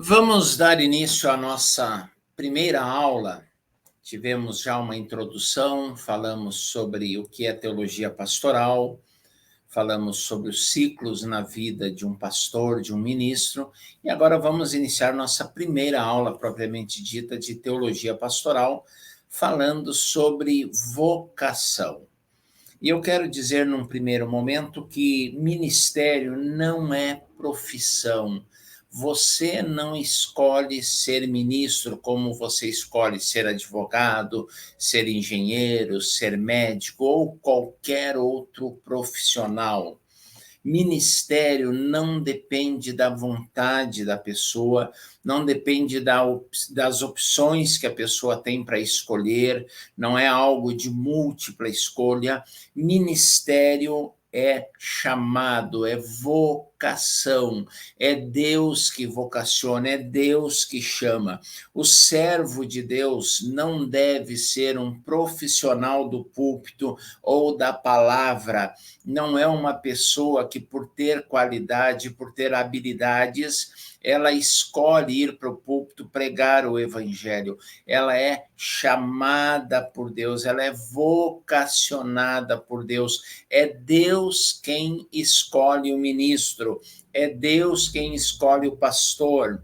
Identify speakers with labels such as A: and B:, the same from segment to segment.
A: Vamos dar início à nossa primeira aula. Tivemos já uma introdução, falamos sobre o que é teologia pastoral, falamos sobre os ciclos na vida de um pastor, de um ministro, e agora vamos iniciar nossa primeira aula propriamente dita de teologia pastoral, falando sobre vocação. E eu quero dizer num primeiro momento que ministério não é profissão. Você não escolhe ser ministro como você escolhe ser advogado, ser engenheiro, ser médico ou qualquer outro profissional. Ministério não depende da vontade da pessoa, não depende das opções que a pessoa tem para escolher, não é algo de múltipla escolha. Ministério é chamado, é vocação, é Deus que vocaciona, é Deus que chama. O servo de Deus não deve ser um profissional do púlpito ou da palavra, não é uma pessoa que, por ter qualidade, por ter habilidades, ela escolhe ir para o púlpito pregar o evangelho. Ela é chamada por Deus, ela é vocacionada por Deus. É Deus quem escolhe o ministro, é Deus quem escolhe o pastor.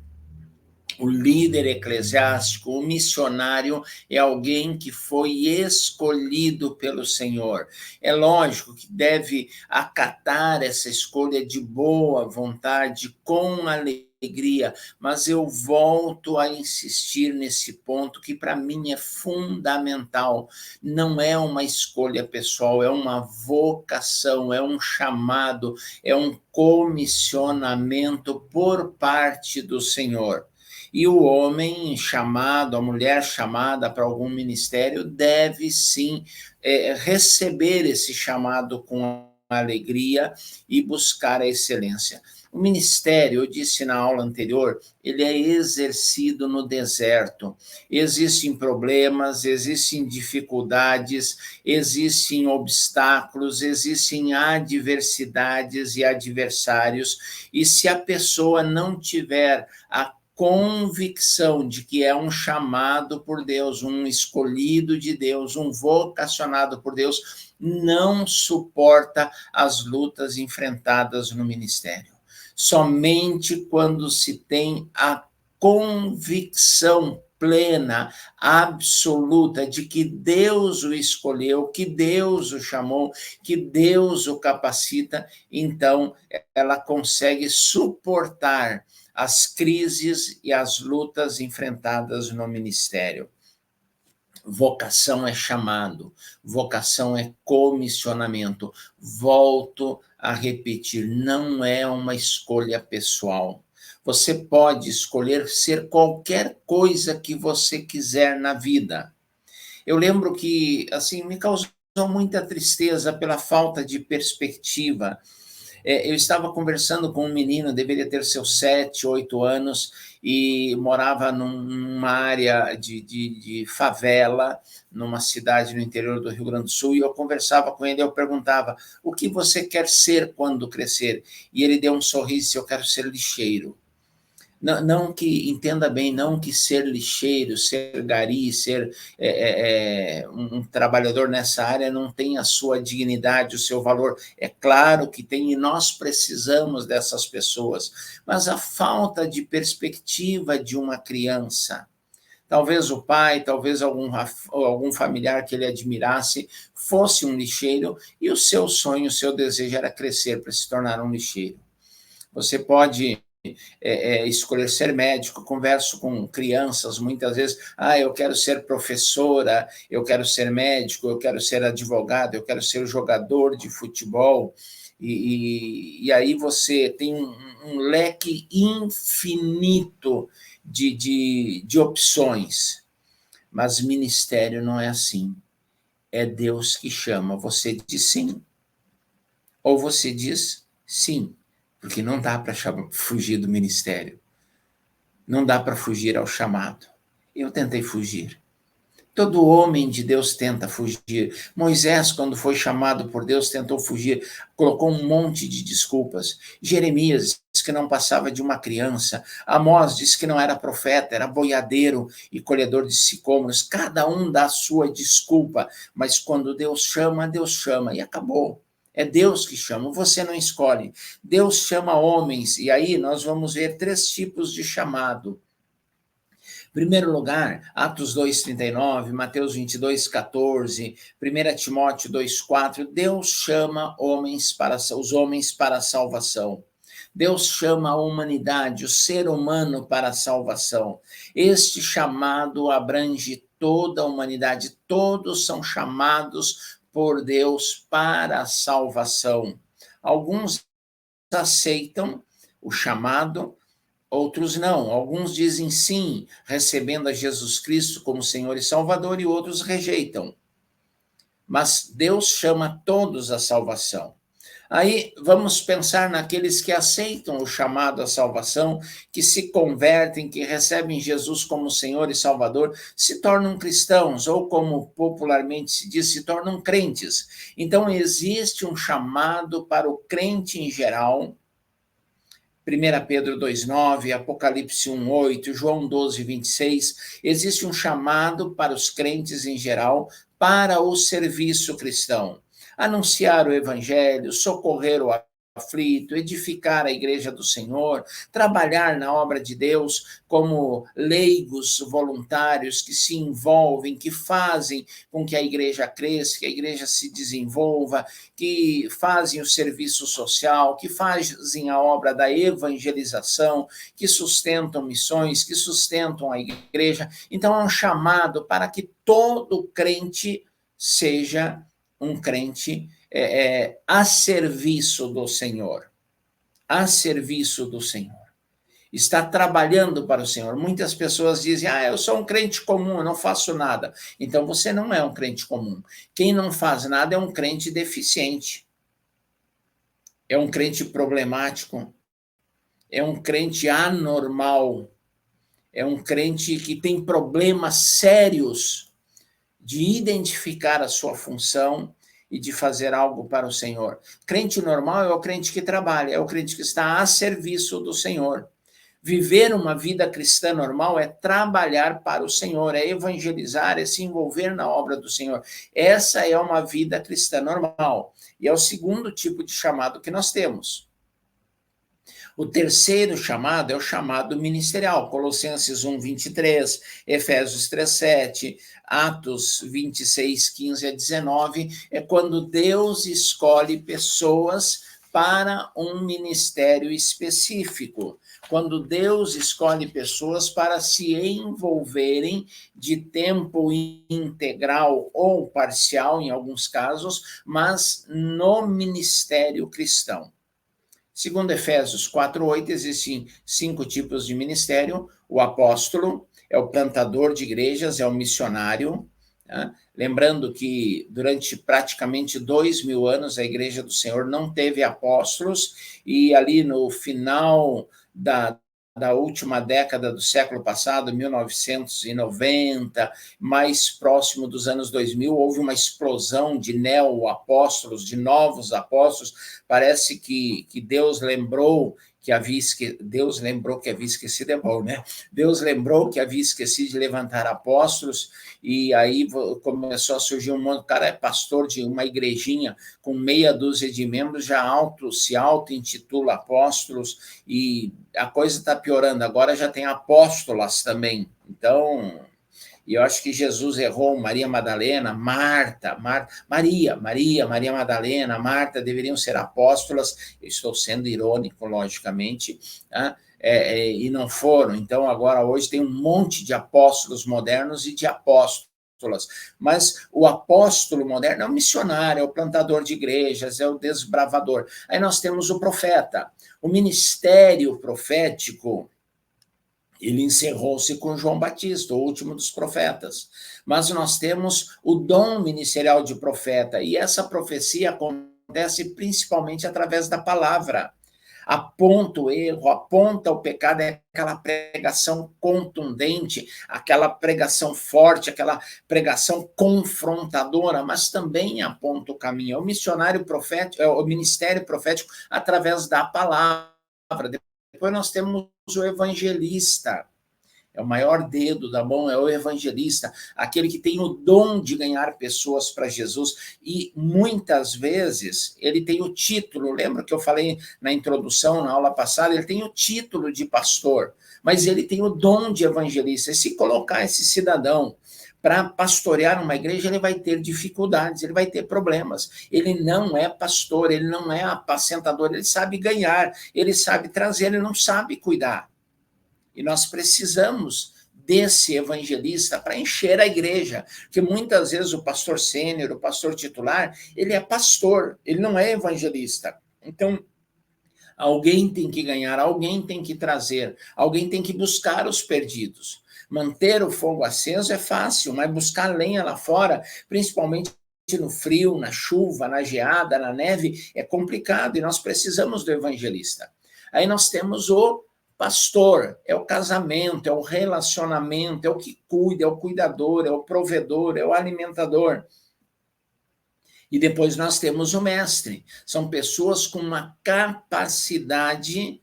A: O líder eclesiástico, o missionário, é alguém que foi escolhido pelo Senhor. É lógico que deve acatar essa escolha de boa vontade, com alegria, mas eu volto a insistir nesse ponto que para mim é fundamental. Não é uma escolha pessoal, é uma vocação, é um chamado, é um comissionamento por parte do Senhor. E o homem chamado, a mulher chamada para algum ministério, deve sim receber esse chamado com alegria e buscar a excelência. O ministério, eu disse na aula anterior, ele é exercido no deserto. Existem problemas, existem dificuldades, existem obstáculos, existem adversidades e adversários, e se a pessoa não tiver a convicção de que é um chamado por Deus, um escolhido de Deus, um vocacionado por Deus, não suporta as lutas enfrentadas no ministério. Somente quando se tem a convicção plena, absoluta, de que Deus o escolheu, que Deus o chamou, que Deus o capacita, então ela consegue suportar as crises e as lutas enfrentadas no ministério. Vocação é chamado, vocação é comissionamento. Volto a repetir, não é uma escolha pessoal. Você pode escolher ser qualquer coisa que você quiser na vida. Eu lembro que, assim, me causou muita tristeza pela falta de perspectiva. Eu estava conversando com um menino, deveria ter seus 7, 8 anos, e morava numa área de favela, numa cidade no interior do Rio Grande do Sul, e eu conversava com ele, eu perguntava, o que você quer ser quando crescer? E ele deu um sorriso e disse, eu quero ser lixeiro. Não, não que, entenda bem, não que ser lixeiro, ser gari, ser um trabalhador nessa área não tem a sua dignidade, o seu valor. É claro que tem e nós precisamos dessas pessoas, mas a falta de perspectiva de uma criança, talvez o pai, talvez algum familiar que ele admirasse, fosse um lixeiro e o seu sonho, o seu desejo era crescer para se tornar um lixeiro. Você pode escolher ser médico, converso com crianças muitas vezes, eu quero ser professora, eu quero ser médico, eu quero ser advogado, eu quero ser jogador de futebol, e aí você tem um leque infinito de opções, mas ministério não é assim, é Deus que chama, você diz sim, ou você diz sim, porque não dá para fugir do ministério. Não dá para fugir ao chamado. Eu tentei fugir. Todo homem de Deus tenta fugir. Moisés, quando foi chamado por Deus, tentou fugir, colocou um monte de desculpas. Jeremias que não passava de uma criança. Amós disse que não era profeta, era boiadeiro e colhedor de sicômoros. Cada um dá a sua desculpa, mas quando Deus chama, e acabou. É Deus que chama, você não escolhe. Deus chama homens, e aí nós vamos ver 3 tipos de chamado. Primeiro lugar, Atos 2:39, Mateus 22:14, 1 Timóteo 2:4, Deus chama os homens para a salvação. Deus chama a humanidade, o ser humano para a salvação. Este chamado abrange toda a humanidade, todos são chamados por Deus para a salvação. Alguns aceitam o chamado, outros não. Alguns dizem sim, recebendo a Jesus Cristo como Senhor e Salvador, e outros rejeitam. Mas Deus chama todos à salvação. Aí vamos pensar naqueles que aceitam o chamado à salvação, que se convertem, que recebem Jesus como Senhor e Salvador, se tornam cristãos, ou como popularmente se diz, se tornam crentes. Então existe um chamado para o crente em geral. 1 Pedro 2,9, Apocalipse 1,8, João 12,26, existe um chamado para os crentes em geral para o serviço cristão. Anunciar o evangelho, socorrer o aflito, edificar a igreja do Senhor, trabalhar na obra de Deus como leigos voluntários que se envolvem, que fazem com que a igreja cresça, que a igreja se desenvolva, que fazem o serviço social, que fazem a obra da evangelização, que sustentam missões, que sustentam a igreja. Então é um chamado para que todo crente seja um crente a serviço do Senhor, a serviço do Senhor, está trabalhando para o Senhor. Muitas pessoas dizem, eu sou um crente comum, eu não faço nada. Então você não é um crente comum. Quem não faz nada é um crente deficiente, é um crente problemático, é um crente anormal, é um crente que tem problemas sérios de identificar a sua função e de fazer algo para o Senhor. Crente normal é o crente que trabalha, é o crente que está a serviço do Senhor. Viver uma vida cristã normal é trabalhar para o Senhor, é evangelizar, é se envolver na obra do Senhor. Essa é uma vida cristã normal. E é o segundo tipo de chamado que nós temos. O terceiro chamado é o chamado ministerial, Colossenses 1:23, Efésios 3:7, Atos 26:15-19, é quando Deus escolhe pessoas para um ministério específico, quando Deus escolhe pessoas para se envolverem de tempo integral ou parcial, em alguns casos, mas no ministério cristão. Segundo Efésios 4:8, existem 5 tipos de ministério. O apóstolo é o plantador de igrejas, é o missionário. Né? Lembrando que durante praticamente 2000 anos a Igreja do Senhor não teve apóstolos, e ali no final da última década do século passado, 1990, mais próximo dos anos 2000, houve uma explosão de neo-apóstolos, de novos apóstolos. Parece que Deus lembrou que havia esquecido, é bom, né? Deus lembrou que havia esquecido de levantar apóstolos, e aí começou a surgir um monte. O cara é pastor de uma igrejinha com meia dúzia de membros, já se auto-intitula apóstolos, e a coisa está piorando. Agora já tem apóstolas também. Então, e eu acho que Jesus errou Maria Madalena, Maria Madalena, Marta deveriam ser apóstolas. Eu estou sendo irônico, logicamente, tá? E não foram. Então, agora, hoje, tem um monte de apóstolos modernos e de apóstolas. Mas o apóstolo moderno é o missionário, é o plantador de igrejas, é o desbravador. Aí nós temos o profeta. O ministério profético, ele encerrou-se com João Batista, o último dos profetas. Mas nós temos o dom ministerial de profeta, e essa profecia acontece principalmente através da palavra. Aponta o erro, aponta o pecado, é aquela pregação contundente, aquela pregação forte, aquela pregação confrontadora, mas também aponta o caminho. É o missionário profético, é o ministério profético através da palavra. Depois nós temos o evangelista. É o maior dedo da mão, é o evangelista, aquele que tem o dom de ganhar pessoas para Jesus. E muitas vezes ele tem o título, lembra que eu falei na introdução, na aula passada, ele tem o título de pastor, mas ele tem o dom de evangelista. E se colocar esse cidadão para pastorear uma igreja, ele vai ter dificuldades, ele vai ter problemas. Ele não é pastor, ele não é apacentador, ele sabe ganhar, ele sabe trazer, ele não sabe cuidar. E nós precisamos desse evangelista para encher a igreja, porque muitas vezes o pastor sênior, o pastor titular, ele é pastor, ele não é evangelista. Então, alguém tem que ganhar, alguém tem que trazer, alguém tem que buscar os perdidos. Manter o fogo aceso é fácil, mas buscar lenha lá fora, principalmente no frio, na chuva, na geada, na neve, é complicado, e nós precisamos do evangelista. Aí nós temos o pastor, é o casamento, é o relacionamento, é o que cuida, é o cuidador, é o provedor, é o alimentador. E depois nós temos o mestre. São pessoas com uma capacidade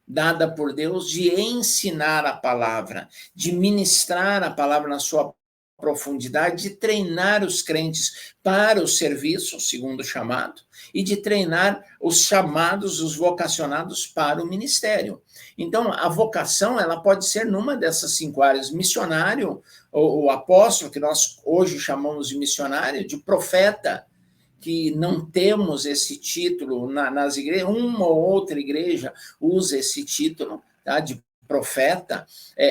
A: dada por Deus de ensinar a palavra, de ministrar a palavra na sua profundidade, de treinar os crentes para o serviço, segundo o chamado, e de treinar os chamados, os vocacionados para o ministério. Então, a vocação, ela pode ser numa dessas 5 áreas: missionário, o apóstolo, que nós hoje chamamos de missionário, de profeta, que não temos esse título nas igrejas, uma ou outra igreja usa esse título, tá, de profeta,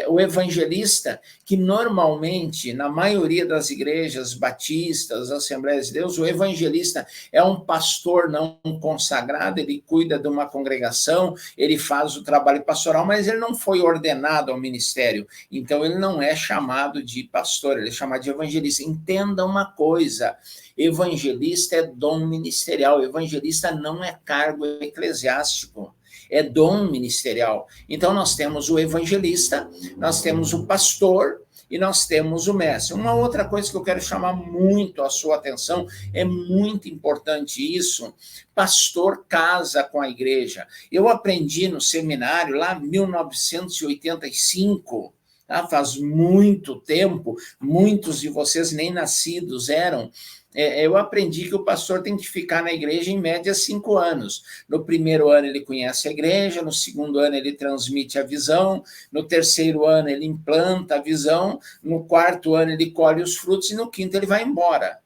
A: o evangelista, que normalmente, na maioria das igrejas batistas, Assembleias de Deus, o evangelista é um pastor não consagrado, ele cuida de uma congregação, ele faz o trabalho pastoral, mas ele não foi ordenado ao ministério, então ele não é chamado de pastor, ele é chamado de evangelista. Entenda uma coisa: evangelista é dom ministerial, evangelista não é cargo eclesiástico, é dom ministerial. Então, nós temos o evangelista, nós temos o pastor e nós temos o mestre. Uma outra coisa que eu quero chamar muito a sua atenção, é muito importante isso: pastor casa com a igreja. Eu aprendi no seminário, lá em 1985, tá? Faz muito tempo, muitos de vocês nem nascidos eram. Eu aprendi que o pastor tem que ficar na igreja em média 5 anos. No primeiro ano ele conhece a igreja, no segundo ano ele transmite a visão, no terceiro ano ele implanta a visão, no quarto ano ele colhe os frutos e no quinto ele vai embora.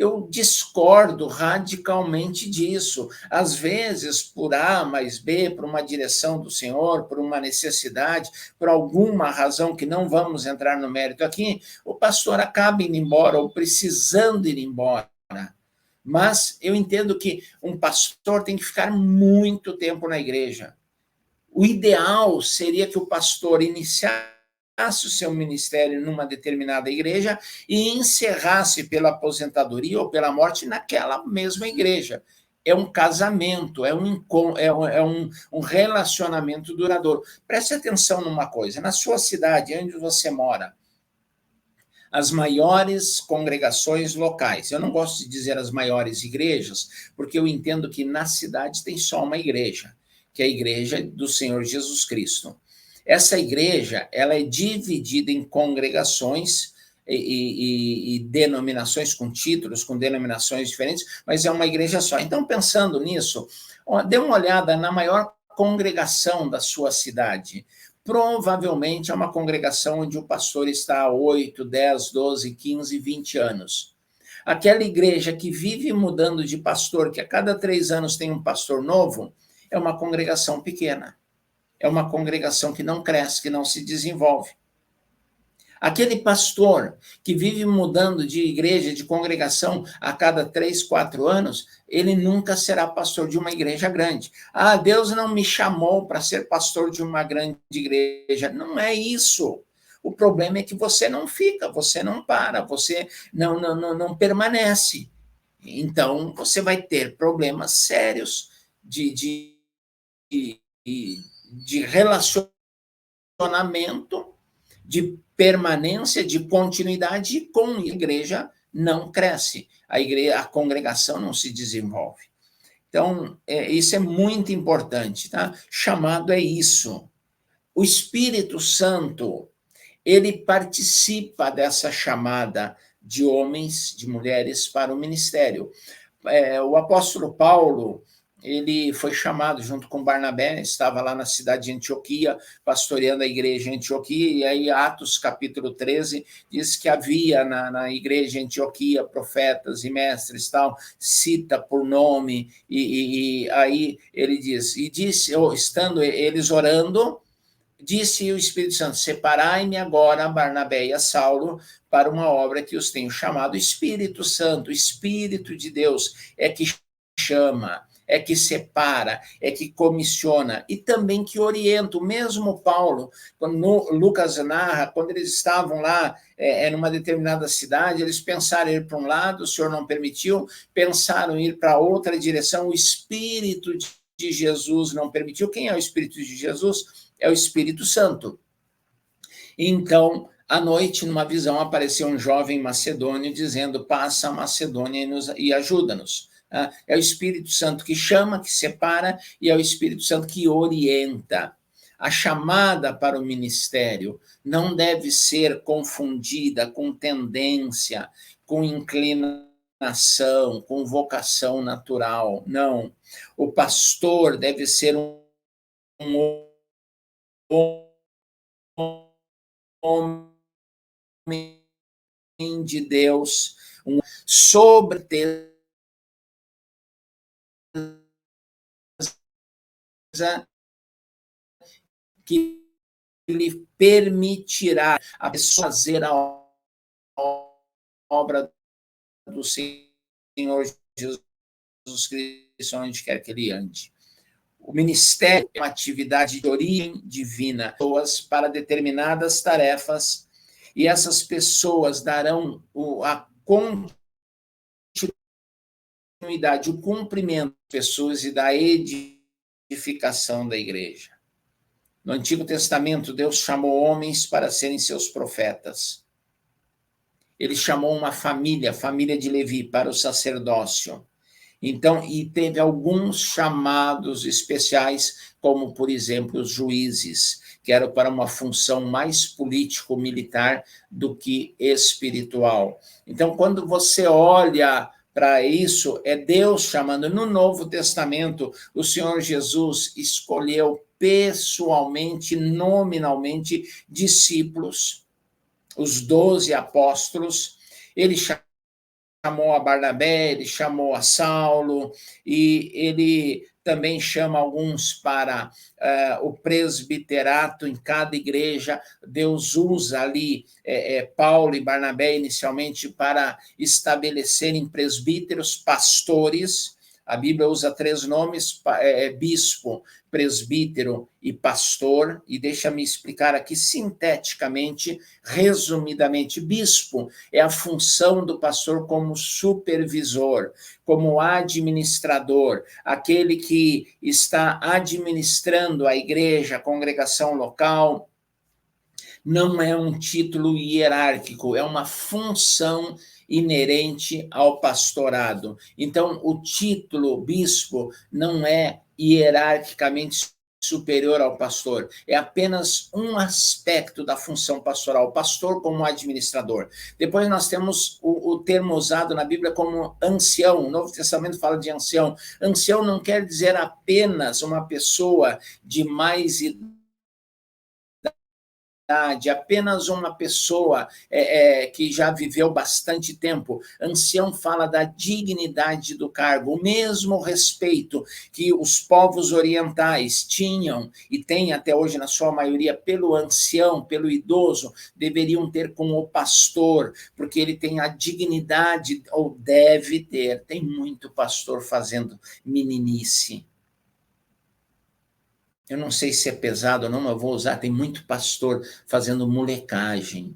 A: Eu discordo radicalmente disso. Às vezes, por A mais B, por uma direção do Senhor, por uma necessidade, por alguma razão que não vamos entrar no mérito aqui, o pastor acaba indo embora ou precisando ir embora. Mas eu entendo que um pastor tem que ficar muito tempo na igreja. O ideal seria que o pastor iniciasse o seu ministério numa determinada igreja e encerrasse pela aposentadoria ou pela morte naquela mesma igreja. É um casamento, é um relacionamento duradouro. Preste atenção numa coisa: na sua cidade, onde você mora, as maiores congregações locais, eu não gosto de dizer as maiores igrejas, porque eu entendo que na cidade tem só uma igreja, que é a igreja do Senhor Jesus Cristo. Essa igreja, ela é dividida em congregações e denominações com títulos, com denominações diferentes, mas é uma igreja só. Então, pensando nisso, dê uma olhada na maior congregação da sua cidade. Provavelmente é uma congregação onde o pastor está há 8, 10, 12, 15, 20 anos. Aquela igreja que vive mudando de pastor, que a cada 3 anos tem um pastor novo, é uma congregação pequena. É uma congregação que não cresce, que não se desenvolve. Aquele pastor que vive mudando de igreja, de congregação a cada 3, 4 anos, ele nunca será pastor de uma igreja grande. Ah, Deus não me chamou para ser pastor de uma grande igreja. Não é isso. O problema é que você não fica, você não para, você não permanece. Então, você vai ter problemas sérios de relacionamento, de permanência, de continuidade, e com a igreja não cresce, a congregação não se desenvolve. Então, isso é muito importante, tá? Chamado é isso. O Espírito Santo, ele participa dessa chamada de homens, de mulheres para o ministério. O apóstolo Paulo, ele foi chamado junto com Barnabé, estava lá na cidade de Antioquia, pastoreando a igreja em Antioquia, e aí Atos capítulo 13 diz que havia na igreja de Antioquia profetas e mestres, tal, cita por nome, e aí ele diz, e disse, estando eles orando, disse o Espírito Santo, separai-me agora, Barnabé e a Saulo, para uma obra que os tenho chamado. Espírito Santo, Espírito de Deus, é que chama, é que separa, é que comissiona e também que orienta. O mesmo Paulo, quando Lucas narra, quando eles estavam lá numa determinada cidade, eles pensaram em ir para um lado, o Senhor não permitiu, pensaram em ir para outra direção, o Espírito de Jesus não permitiu. Quem é o Espírito de Jesus? É o Espírito Santo. Então, à noite, numa visão, apareceu um jovem macedônio dizendo, passa a Macedônia e ajuda-nos. É o Espírito Santo que chama, que separa, e é o Espírito Santo que orienta. A chamada para o ministério não deve ser confundida com tendência, com inclinação, com vocação natural. Não. O pastor deve ser um homem de Deus, sobre que lhe permitirá a pessoa fazer a obra do Senhor Jesus Cristo onde quer que ele ande. O ministério é uma atividade de origem divina, pessoas para determinadas tarefas, e essas pessoas darão a continuidade, o cumprimento das pessoas e da edificação da igreja. No Antigo Testamento, Deus chamou homens para serem seus profetas. Ele chamou uma família, a família de Levi, para o sacerdócio. Então, e teve alguns chamados especiais, como, por exemplo, os juízes, que eram para uma função mais político-militar do que espiritual. Então, quando você olha para isso, é Deus chamando. No Novo Testamento, o Senhor Jesus escolheu pessoalmente, nominalmente, discípulos, os 12 apóstolos. Ele chamou a Barnabé, ele chamou a Saulo, e ele também chama alguns para o presbiterato em cada igreja. Deus usa ali Paulo e Barnabé inicialmente para estabelecerem presbíteros, pastores. A Bíblia usa 3 nomes, bispo, presbítero e pastor, e deixa-me explicar aqui sinteticamente, resumidamente. Bispo é a função do pastor como supervisor, como administrador, aquele que está administrando a igreja, a congregação local. Não é um título hierárquico, é uma função inerente ao pastorado. Então, o título bispo não é hierarquicamente superior ao pastor, é apenas um aspecto da função pastoral, o pastor como administrador. Depois nós temos o termo usado na Bíblia como ancião, o Novo Testamento fala de ancião. Ancião não quer dizer apenas uma pessoa de mais idade, apenas uma pessoa que já viveu bastante tempo. Ancião fala da dignidade do cargo, o mesmo respeito que os povos orientais tinham e têm até hoje na sua maioria pelo ancião, pelo idoso, deveriam ter com o pastor, porque ele tem a dignidade, ou deve ter. Tem muito pastor fazendo meninice. Eu não sei se é pesado ou não, mas eu vou usar. Tem muito pastor fazendo molecagem.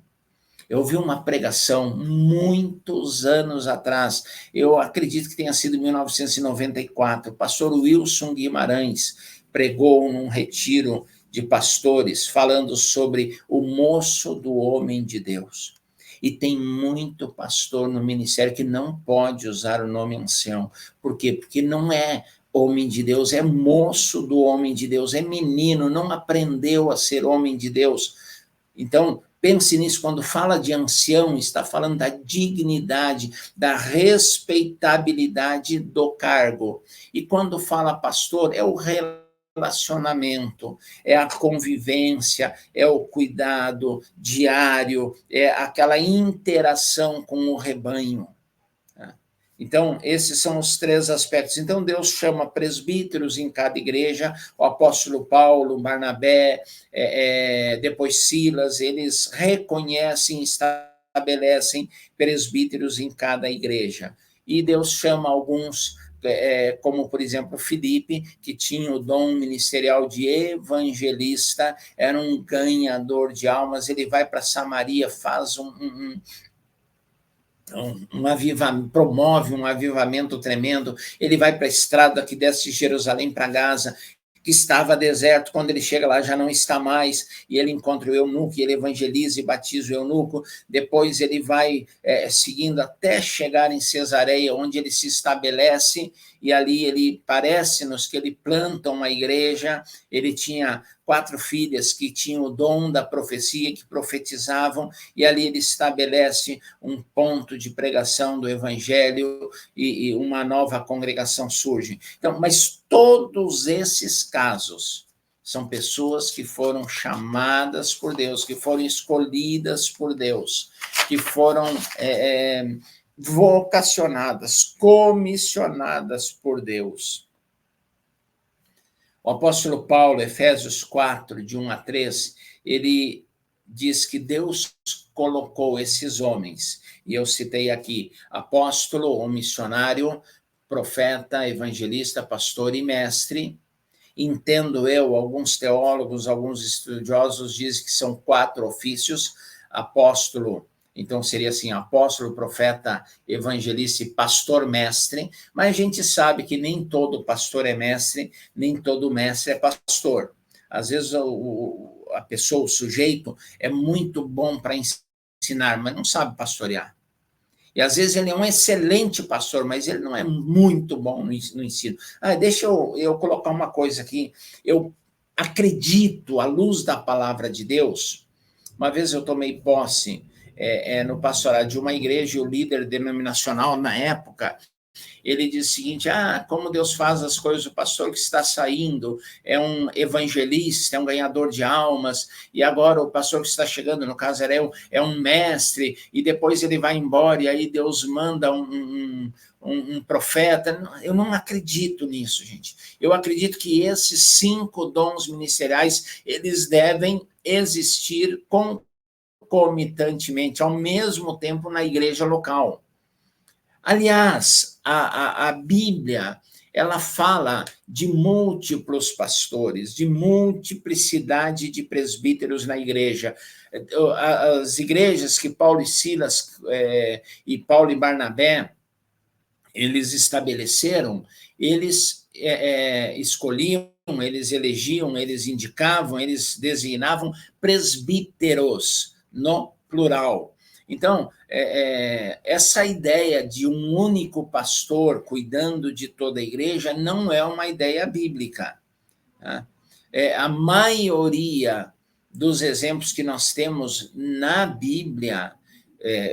A: Eu ouvi uma pregação muitos anos atrás, eu acredito que tenha sido em 1994, o pastor Wilson Guimarães pregou num retiro de pastores, falando sobre o moço do homem de Deus. E tem muito pastor no ministério que não pode usar o nome ancião. Por quê? Porque não é homem de Deus, é moço do homem de Deus, é menino, não aprendeu a ser homem de Deus. Então, pense nisso, quando fala de ancião, está falando da dignidade, da respeitabilidade do cargo. E quando fala pastor, é o relacionamento, é a convivência, é o cuidado diário, é aquela interação com o rebanho. Então, esses são os 3 aspectos. Então, Deus chama presbíteros em cada igreja, o apóstolo Paulo, Barnabé, depois Silas, eles reconhecem, estabelecem presbíteros em cada igreja. E Deus chama alguns, como, por exemplo, Filipe, que tinha o dom ministerial de evangelista, era um ganhador de almas, ele vai para Samaria, faz promove um avivamento tremendo. Ele vai para a estrada que desce de Jerusalém para Gaza, que estava deserto, quando ele chega lá já não está mais, e ele encontra o eunuco, e ele evangeliza e batiza o eunuco. Depois ele vai seguindo até chegar em Cesareia, onde ele se estabelece, e ali ele parece-nos que ele planta uma igreja. Ele tinha 4 filhas que tinham o dom da profecia, que profetizavam, e ali ele estabelece um ponto de pregação do evangelho, e uma nova congregação surge. Então, mas todos esses casos são pessoas que foram chamadas por Deus, que foram escolhidas por Deus, que foram vocacionadas, comissionadas por Deus. O apóstolo Paulo, Efésios 4, de 1 a 3, ele diz que Deus colocou esses homens, e eu citei aqui, apóstolo ou missionário, profeta, evangelista, pastor e mestre. Entendo eu, alguns teólogos, alguns estudiosos dizem que são 4 ofícios: apóstolo, então seria assim, apóstolo, profeta, evangelista e pastor mestre, mas a gente sabe que nem todo pastor é mestre, nem todo mestre é pastor. Às vezes a pessoa, o sujeito, é muito bom para ensinar, mas não sabe pastorear. E às vezes ele é um excelente pastor, mas ele não é muito bom no ensino. Deixa eu colocar uma coisa aqui. Eu acredito, à luz da palavra de Deus, uma vez eu tomei posse no pastorado de uma igreja, e o líder denominacional, na época, ele diz o seguinte: como Deus faz as coisas, o pastor que está saindo é um evangelista, é um ganhador de almas, e agora o pastor que está chegando, no caso era eu, é um mestre, e depois ele vai embora, e aí Deus manda um profeta. Eu não acredito nisso, gente. Eu acredito que esses 5 dons ministeriais, eles devem existir concomitantemente, ao mesmo tempo, na igreja local. Aliás, a Bíblia, ela fala de múltiplos pastores, de multiplicidade de presbíteros na igreja. As igrejas que Paulo e Silas, e Paulo e Barnabé, eles estabeleceram, eles escolhiam, eles elegiam, eles indicavam, eles designavam presbíteros, no plural. Então, essa ideia de um único pastor cuidando de toda a igreja não é uma ideia bíblica. Tá? A maioria dos exemplos que nós temos na Bíblia,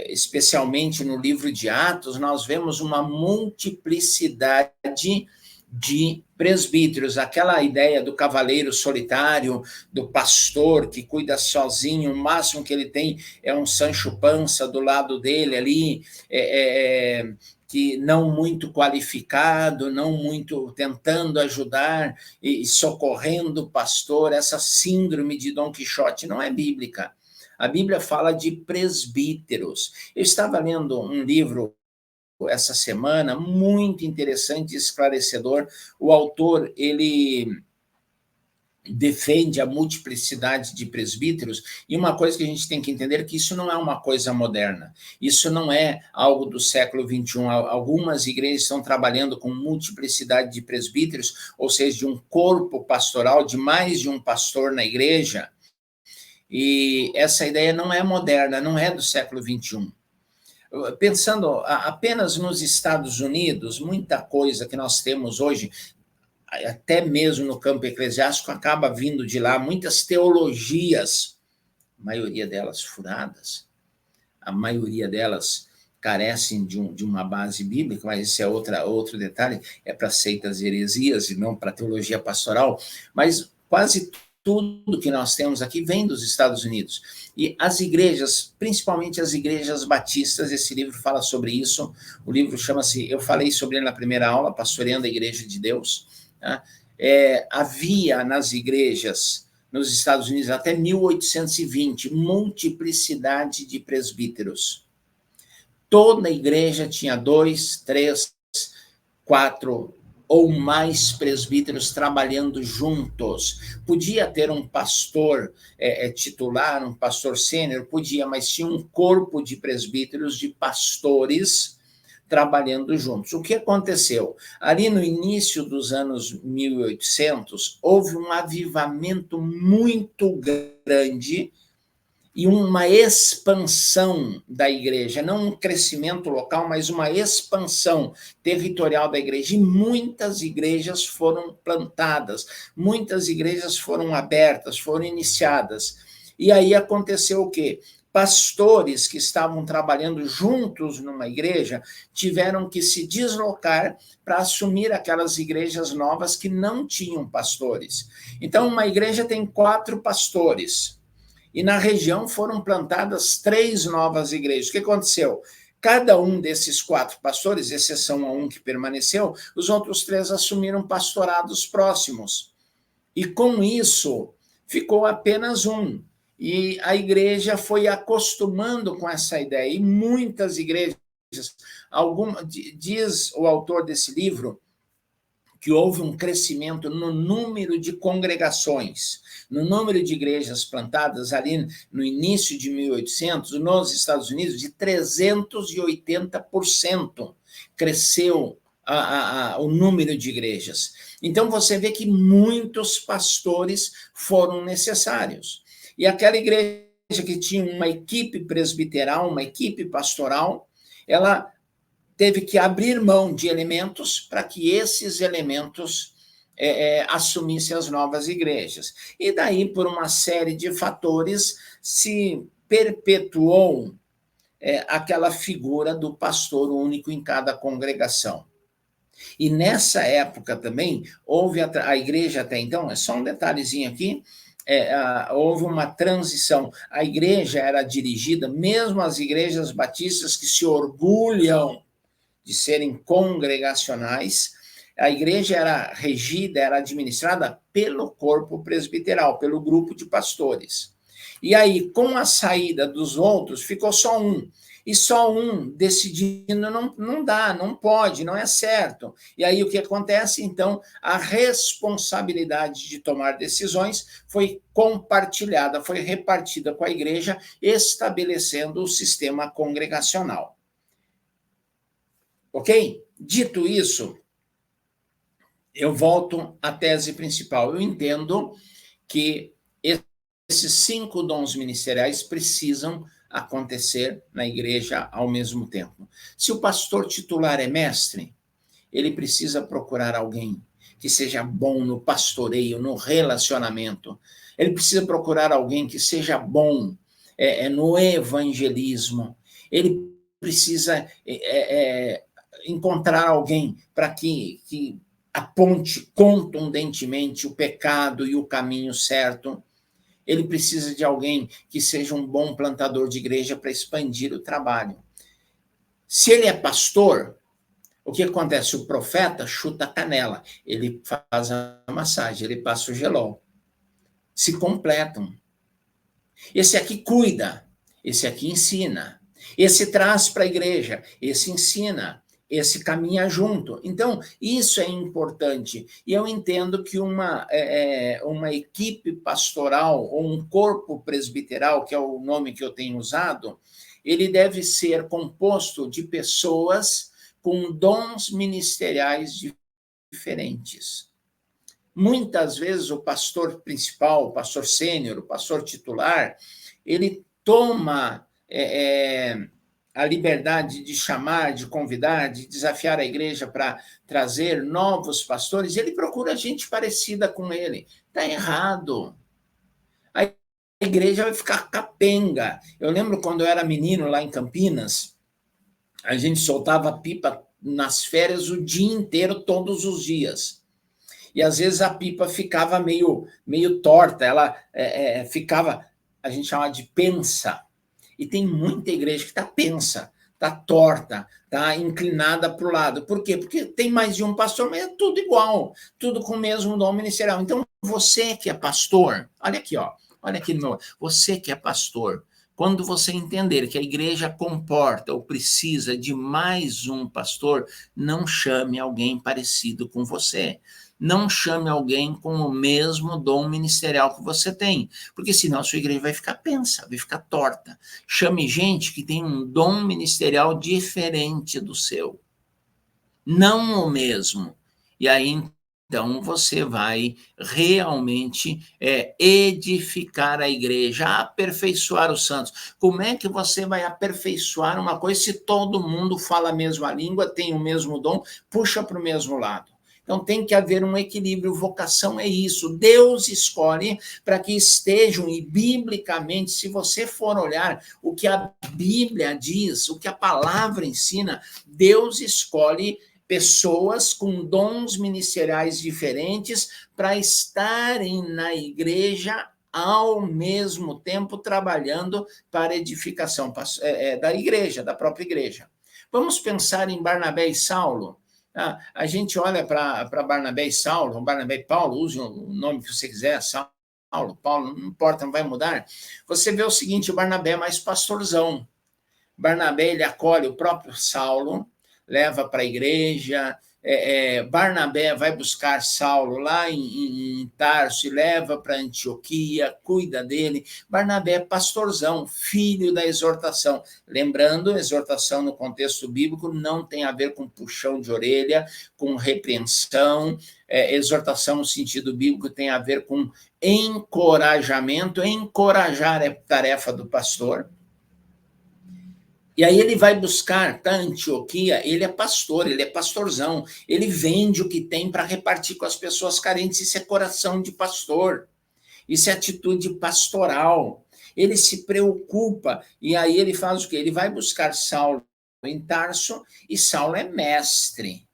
A: especialmente no livro de Atos, nós vemos uma multiplicidade de presbíteros, aquela ideia do cavaleiro solitário, do pastor que cuida sozinho, o máximo que ele tem é um Sancho Panza do lado dele ali, que não muito qualificado, não muito tentando ajudar e socorrendo o pastor. Essa síndrome de Dom Quixote não é bíblica. A Bíblia fala de presbíteros. Eu estava lendo um livro essa semana, muito interessante e esclarecedor. O autor, ele defende a multiplicidade de presbíteros, e uma coisa que a gente tem que entender é que isso não é uma coisa moderna, isso não é algo do século XXI. Algumas igrejas estão trabalhando com multiplicidade de presbíteros, ou seja, de um corpo pastoral, de mais de um pastor na igreja, e essa ideia não é moderna, não é do século XXI. Pensando apenas nos Estados Unidos, muita coisa que nós temos hoje, até mesmo no campo eclesiástico, acaba vindo de lá muitas teologias, a maioria delas furadas, a maioria delas carecem de uma base bíblica, mas esse é outro detalhe, é para seitas heresias e não para teologia pastoral, mas quase tudo que nós temos aqui vem dos Estados Unidos. E as igrejas, principalmente as igrejas batistas, esse livro fala sobre isso, o livro chama-se, eu falei sobre ele na primeira aula, Pastoreando a Igreja de Deus, tá? Havia nas igrejas nos Estados Unidos até 1820 multiplicidade de presbíteros. Toda igreja tinha 2, 3, 4 ou mais presbíteros trabalhando juntos. Podia ter um pastor titular, um pastor sênior, podia, mas tinha um corpo de presbíteros, de pastores, trabalhando juntos. O que aconteceu? Ali no início dos anos 1800, houve um avivamento muito grande e uma expansão da igreja, não um crescimento local, mas uma expansão territorial da igreja. E muitas igrejas foram plantadas, muitas igrejas foram abertas, foram iniciadas. E aí aconteceu o quê? Pastores que estavam trabalhando juntos numa igreja tiveram que se deslocar para assumir aquelas igrejas novas que não tinham pastores. Então, uma igreja tem 4 pastores. E na região foram plantadas 3 novas igrejas. O que aconteceu? Cada um desses 4 pastores, exceção a um que permaneceu, os outros 3 assumiram pastorados próximos. E com isso, ficou apenas um. E a igreja foi acostumando com essa ideia. E muitas igrejas, diz o autor desse livro, que houve um crescimento no número de congregações, no número de igrejas plantadas ali no início de 1800, nos Estados Unidos, de 380%. Cresceu o número de igrejas. Então, você vê que muitos pastores foram necessários. E aquela igreja que tinha uma equipe presbiteral, uma equipe pastoral, ela teve que abrir mão de elementos para que esses elementos assumissem as novas igrejas. E daí, por uma série de fatores, se perpetuou aquela figura do pastor único em cada congregação. E nessa época também, houve a igreja até então, é só um detalhezinho aqui, houve uma transição. A igreja era dirigida, mesmo as igrejas batistas que se orgulham de serem congregacionais, a igreja era regida, era administrada pelo corpo presbiteral, pelo grupo de pastores. E aí, com a saída dos outros, ficou só um. E só um decidindo, não dá, não pode, não é certo. E aí o que acontece? Então, a responsabilidade de tomar decisões foi compartilhada, foi repartida com a igreja, estabelecendo o sistema congregacional. Ok? Dito isso, eu volto à tese principal. Eu entendo que esses 5 dons ministeriais precisam acontecer na igreja ao mesmo tempo. Se o pastor titular é mestre, ele precisa procurar alguém que seja bom no pastoreio, no relacionamento. Ele precisa procurar alguém que seja bom no evangelismo. Ele precisa encontrar alguém para que aponte contundentemente o pecado e o caminho certo. Ele precisa de alguém que seja um bom plantador de igreja para expandir o trabalho. Se ele é pastor, o que acontece? O profeta chuta a canela, ele faz a massagem, ele passa o gelol. Se completam. Esse aqui cuida, esse aqui ensina, esse traz para a igreja, esse ensina, esse caminha junto. Então, isso é importante. E eu entendo que uma equipe pastoral ou um corpo presbiteral, que é o nome que eu tenho usado, ele deve ser composto de pessoas com dons ministeriais diferentes. Muitas vezes o pastor principal, o pastor sênior, o pastor titular, ele toma a liberdade de chamar, de convidar, de desafiar a igreja para trazer novos pastores, ele procura gente parecida com ele. Está errado. A igreja vai ficar capenga. Eu lembro quando eu era menino lá em Campinas, a gente soltava pipa nas férias o dia inteiro, todos os dias. E às vezes a pipa ficava meio torta, ela ficava, a gente chama de pensa. E tem muita igreja que está pensa, está torta, está inclinada para o lado. Por quê? Porque tem mais de um pastor, mas é tudo igual, tudo com o mesmo dom ministerial. Então, você que é pastor, olha aqui, ó, olha aqui no meu, você que é pastor, quando você entender que a igreja comporta ou precisa de mais um pastor, não chame alguém parecido com você. Não chame alguém com o mesmo dom ministerial que você tem, porque senão a sua igreja vai ficar pensa, vai ficar torta. Chame gente que tem um dom ministerial diferente do seu, não o mesmo. E aí, então, você vai realmente edificar a igreja, aperfeiçoar os santos. Como é que você vai aperfeiçoar uma coisa se todo mundo fala a mesma língua, tem o mesmo dom, puxa para o mesmo lado? Então, tem que haver um equilíbrio. Vocação é isso. Deus escolhe para que estejam, e biblicamente, se você for olhar o que a Bíblia diz, o que a palavra ensina, Deus escolhe pessoas com dons ministeriais diferentes para estarem na igreja ao mesmo tempo trabalhando para a edificação da igreja, da própria igreja. Vamos pensar em Barnabé e Saulo. A gente olha para Barnabé e Saulo, Barnabé e Paulo, use o nome que você quiser, Saulo, Paulo, não importa, não vai mudar. Você vê o seguinte, o Barnabé é mais pastorzão. Barnabé, ele acolhe o próprio Saulo, leva para a igreja. Barnabé vai buscar Saulo lá em Tarso e leva para Antioquia, cuida dele. Barnabé é pastorzão, filho da exortação. Lembrando, exortação no contexto bíblico não tem a ver com puxão de orelha, com repreensão. Exortação no sentido bíblico tem a ver com encorajamento. Encorajar é tarefa do pastor. E aí ele vai buscar, tá, Antioquia, ele é pastor, ele é pastorzão, ele vende o que tem para repartir com as pessoas carentes, isso é coração de pastor, isso é atitude pastoral, ele se preocupa, e aí ele faz o quê? Ele vai buscar Saulo em Tarso, e Saulo é mestre.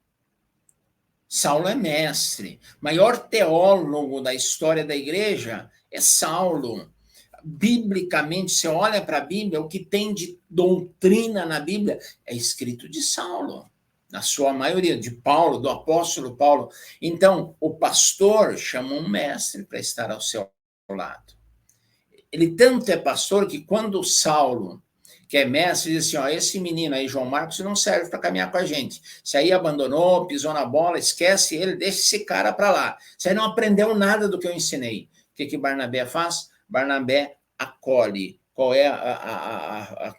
A: Saulo é mestre. Maior teólogo da história da igreja é Saulo. Biblicamente, você olha para a Bíblia, o que tem de doutrina na Bíblia é escrito de Saulo, na sua maioria, de Paulo, do apóstolo Paulo. Então, o pastor chama um mestre para estar ao seu lado. Ele tanto é pastor que quando Saulo, que é mestre, diz assim, ó, esse menino aí, João Marcos, não serve para caminhar com a gente. Se aí abandonou, pisou na bola, esquece ele, deixa esse cara para lá. Você não aprendeu nada do que eu ensinei. O que Barnabé faz? Barnabé acolhe. Qual é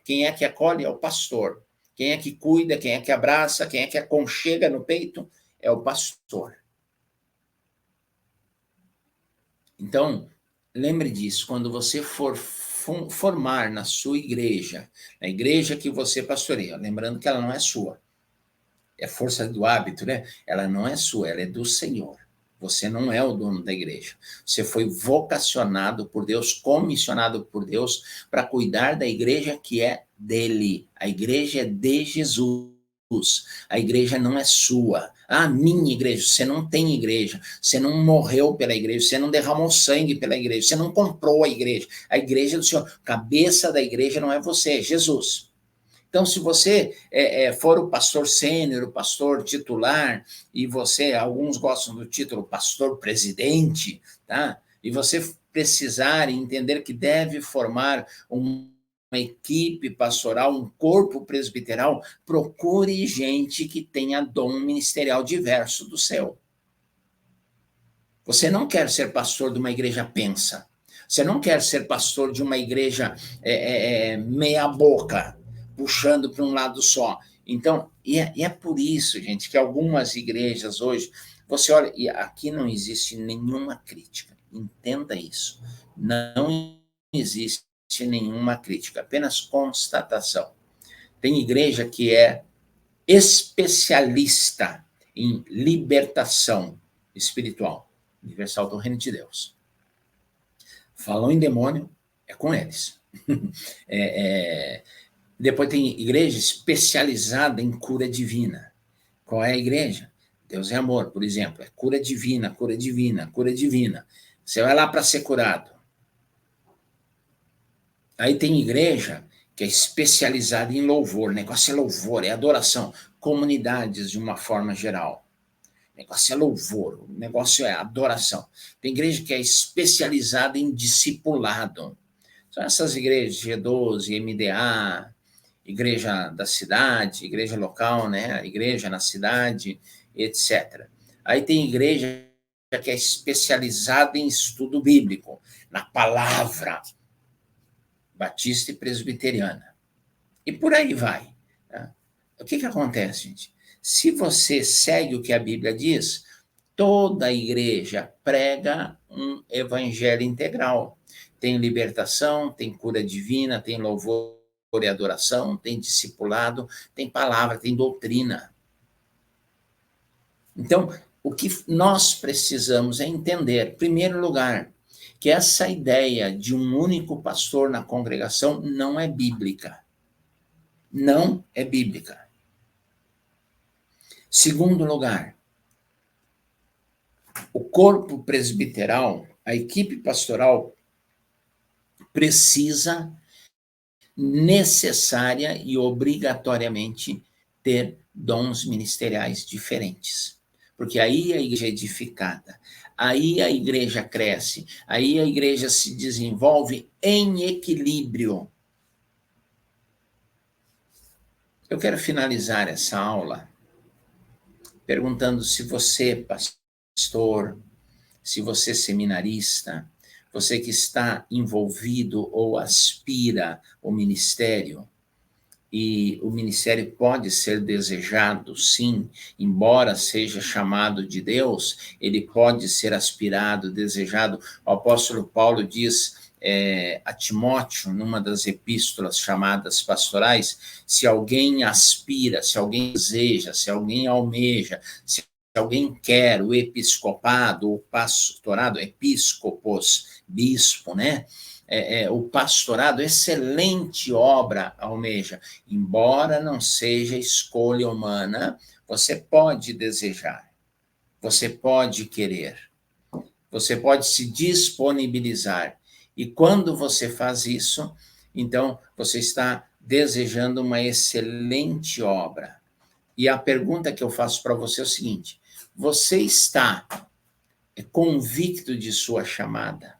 A: quem é que acolhe? É o pastor. Quem é que cuida, quem é que abraça, quem é que aconchega no peito? É o pastor. Então, lembre disso, quando você for formar na sua igreja, na igreja que você pastoreia, lembrando que ela não é sua, é força do hábito, né? Ela não é sua, ela é do Senhor. Você não é o dono da igreja. Você foi vocacionado por Deus, comissionado por Deus para cuidar da igreja que é dele. A igreja é de Jesus. A igreja não é sua. Ah, minha igreja. Você não tem igreja. Você não morreu pela igreja. Você não derramou sangue pela igreja. Você não comprou a igreja. A igreja é do Senhor. Cabeça da igreja não é você, é Jesus. Então, se você for o pastor sênior, o pastor titular, e você, alguns gostam do título pastor presidente, tá? E você precisar entender que deve formar uma equipe pastoral, um corpo presbiteral, procure gente que tenha dom ministerial diverso do seu. Você não quer ser pastor de uma igreja pensa. Você não quer ser pastor de uma igreja meia boca, puxando para um lado só. Então, e é por isso, gente, que algumas igrejas hoje, você olha, e aqui não existe nenhuma crítica, entenda isso, não existe nenhuma crítica, apenas constatação. Tem igreja que é especialista em libertação espiritual, universal do reino de Deus. Falam em demônio, é com eles. Depois tem igreja especializada em cura divina. Qual é a igreja? Deus é amor, por exemplo. É cura divina, cura divina, cura divina. Você vai lá para ser curado. Aí tem igreja que é especializada em louvor. O negócio é louvor, é adoração. Comunidades, de uma forma geral. O negócio é louvor, o negócio é adoração. Tem igreja que é especializada em discipulado. São essas igrejas, G12, MDA, igreja da cidade, igreja local, né? Igreja na cidade, etc. Aí tem igreja que é especializada em estudo bíblico, na palavra, batista e presbiteriana. E por aí vai. Tá? O que acontece, gente? Se você segue o que a Bíblia diz, toda a igreja prega um evangelho integral. Tem libertação, tem cura divina, tem louvor e adoração, tem discipulado, tem palavra, tem doutrina. Então, o que nós precisamos é entender, em primeiro lugar, que essa ideia de um único pastor na congregação não é bíblica. Não é bíblica. Segundo lugar, o corpo presbiteral, a equipe pastoral, precisa necessária e obrigatoriamente ter dons ministeriais diferentes. Porque aí a igreja é edificada, aí a igreja cresce, aí a igreja se desenvolve em equilíbrio. Eu quero finalizar essa aula perguntando se você, pastor, se você, seminarista, você que está envolvido ou aspira ao ministério, e o ministério pode ser desejado, sim, embora seja chamado de Deus, ele pode ser aspirado, desejado. O apóstolo Paulo diz a Timóteo, numa das epístolas chamadas pastorais, se alguém aspira, se alguém deseja, se alguém almeja, se alguém quer o episcopado, o pastorado, episcopos, bispo, né? O pastorado, excelente obra almeja, embora não seja escolha humana, você pode desejar, você pode querer, você pode se disponibilizar, e quando você faz isso, então você está desejando uma excelente obra. E a pergunta que eu faço para você é o seguinte: você está convicto de sua chamada?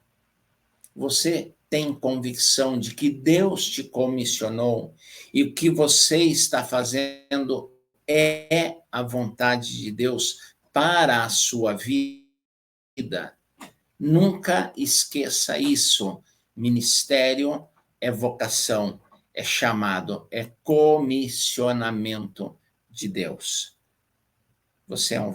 A: Você tem convicção de que Deus te comissionou e o que você está fazendo é a vontade de Deus para a sua vida? Nunca esqueça isso. Ministério é vocação, é chamado, é comissionamento de Deus. Você é um